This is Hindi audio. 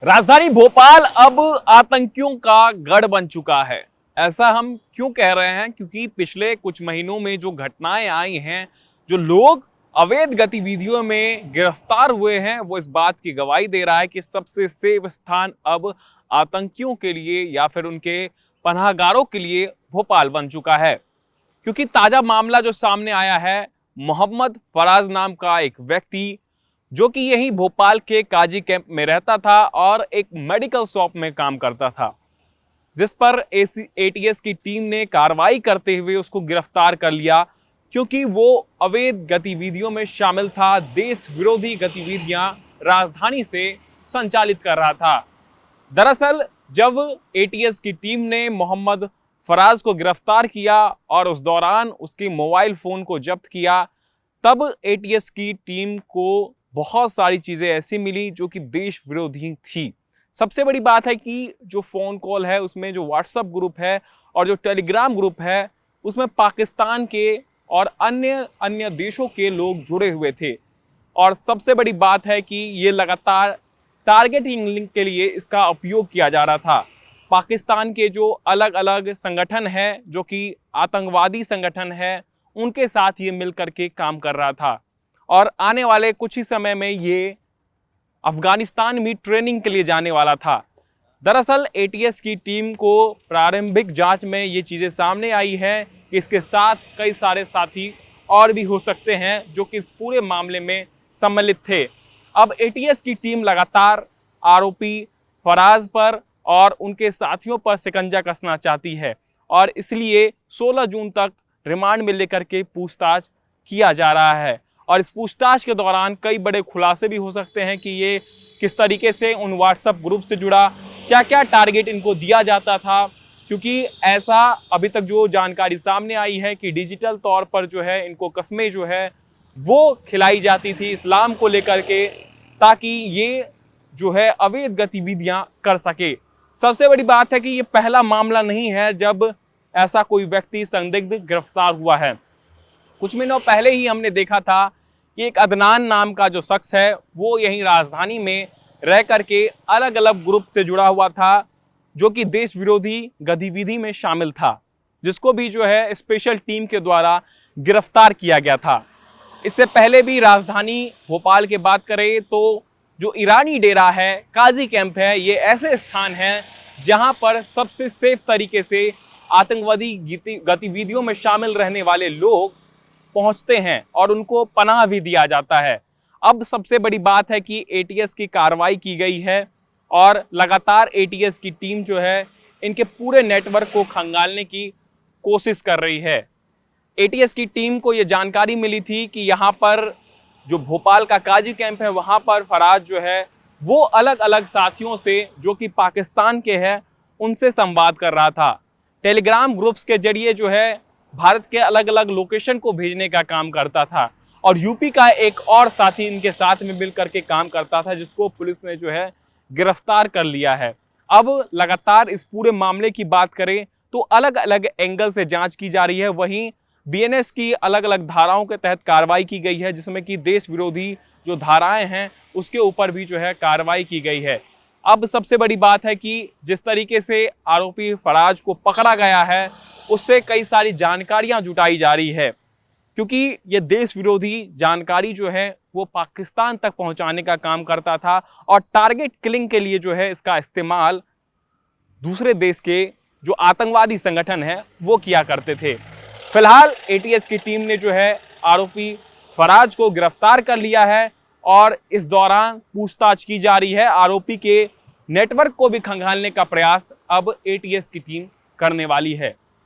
राजधानी भोपाल अब आतंकियों का गढ़ बन चुका है। ऐसा हम क्यों कह रहे हैं? क्योंकि पिछले कुछ महीनों में जो घटनाएं आई हैं, जो लोग अवैध गतिविधियों में गिरफ्तार हुए हैं, वो इस बात की गवाही दे रहा है कि सबसे सेफ स्थान अब आतंकियों के लिए या फिर उनके पनाहगारों के लिए भोपाल बन चुका है। क्योंकि ताजा मामला जो सामने आया है, मोहम्मद फराज नाम का एक व्यक्ति जो कि यही भोपाल के काजी कैंप में रहता था और एक मेडिकल शॉप में काम करता था, जिस पर एटीएस की टीम ने कार्रवाई करते हुए उसको गिरफ्तार कर लिया क्योंकि वो अवैध गतिविधियों में शामिल था। देश विरोधी गतिविधियां राजधानी से संचालित कर रहा था। दरअसल जब एटीएस की टीम ने मोहम्मद फराज को गिरफ्तार किया और उस दौरान उसके मोबाइल फोन को जब्त किया, तब एटीएस की टीम को बहुत सारी चीजें ऐसी मिली जो कि देश विरोधी थी। सबसे बड़ी बात है कि जो फोन कॉल है उसमें जो व्हाट्सएप ग्रुप है और जो टेलीग्राम ग्रुप है उसमें पाकिस्तान के और अन्य अन्य देशों के लोग जुड़े हुए थे। और सबसे बड़ी बात है कि ये लगातार टारगेटिंग लिंक के लिए इसका उपयोग किया जा रहा था। पाकिस्तान के जो अलग अलग संगठन है, जो कि आतंकवादी संगठन है, उनके साथ ये मिलकर के काम कर रहा था और आने वाले कुछ ही समय में ये अफगानिस्तान में ट्रेनिंग के लिए जाने वाला था। दरअसल एटीएस की टीम को प्रारंभिक जांच में ये चीज़ें सामने आई है कि इसके साथ कई सारे साथी और भी हो सकते हैं जो कि इस पूरे मामले में सम्मिलित थे। अब एटीएस की टीम लगातार आरोपी फराज पर और उनके साथियों पर शिकंजा कसना चाहती है और इसलिए 16 जून तक रिमांड में लेकर के पूछताछ किया जा रहा है। और इस पूछताछ के दौरान कई बड़े खुलासे भी हो सकते हैं कि ये किस तरीके से उन व्हाट्सएप ग्रुप से जुड़ा, क्या क्या टारगेट इनको दिया जाता था। क्योंकि ऐसा अभी तक जो जानकारी सामने आई है कि डिजिटल तौर पर जो है इनको कस्में जो है वो खिलाई जाती थी इस्लाम को लेकर के, ताकि ये जो है अवैध गतिविधियां कर सके। सबसे बड़ी बात है कि ये पहला मामला नहीं है जब ऐसा कोई व्यक्ति संदिग्ध गिरफ्तार हुआ है। कुछ महीनों पहले ही हमने देखा था कि एक अदनान नाम का जो शख्स है वो यहीं राजधानी में रह करके अलग अलग ग्रुप से जुड़ा हुआ था, जो कि देश विरोधी गतिविधि में शामिल था, जिसको भी जो है स्पेशल टीम के द्वारा गिरफ्तार किया गया था। इससे पहले भी राजधानी भोपाल की बात करें तो जो ईरानी डेरा है, काजी कैंप है, ये ऐसे स्थान हैं जहां पर सबसे सेफ तरीके से आतंकवादी गतिविधियों में शामिल रहने वाले लोग पहुंचते हैं और उनको पनाह भी दिया जाता है। अब सबसे बड़ी बात है कि एटीएस की कार्रवाई की गई है और लगातार एटीएस की टीम जो है इनके पूरे नेटवर्क को खंगालने की कोशिश कर रही है। एटीएस की टीम को ये जानकारी मिली थी कि यहाँ पर जो भोपाल का काजी कैंप है वहाँ पर फराज जो है वो अलग अलग साथियों से जो कि पाकिस्तान के हैं उनसे संवाद कर रहा था। टेलीग्राम ग्रुप्स के जरिए जो है भारत के अलग अलग लोकेशन को भेजने का काम करता था और यूपी का एक और साथी इनके साथ में मिल करके काम करता था, जिसको पुलिस ने जो है गिरफ्तार कर लिया है। अब लगातार इस पूरे मामले की बात करें तो अलग अलग एंगल से जांच की जा रही है। वहीं बीएनएस की अलग अलग धाराओं के तहत कार्रवाई की गई है, जिसमें कि देश विरोधी जो धाराएं हैं उसके ऊपर भी जो है कार्रवाई की गई है। अब सबसे बड़ी बात है कि जिस तरीके से आरोपी फराज को पकड़ा गया है उससे कई सारी जानकारियां जुटाई जा रही है, क्योंकि ये देश विरोधी जानकारी जो है वो पाकिस्तान तक पहुंचाने का काम करता था और टारगेट किलिंग के लिए जो है इसका इस्तेमाल दूसरे देश के जो आतंकवादी संगठन है वो किया करते थे। फिलहाल एटीएस की टीम ने जो है आरोपी फराज को गिरफ्तार कर लिया है और इस दौरान पूछताछ की जा रही है। आरोपी के नेटवर्क को भी खंगालने का प्रयास अब एटीएस की टीम करने वाली है।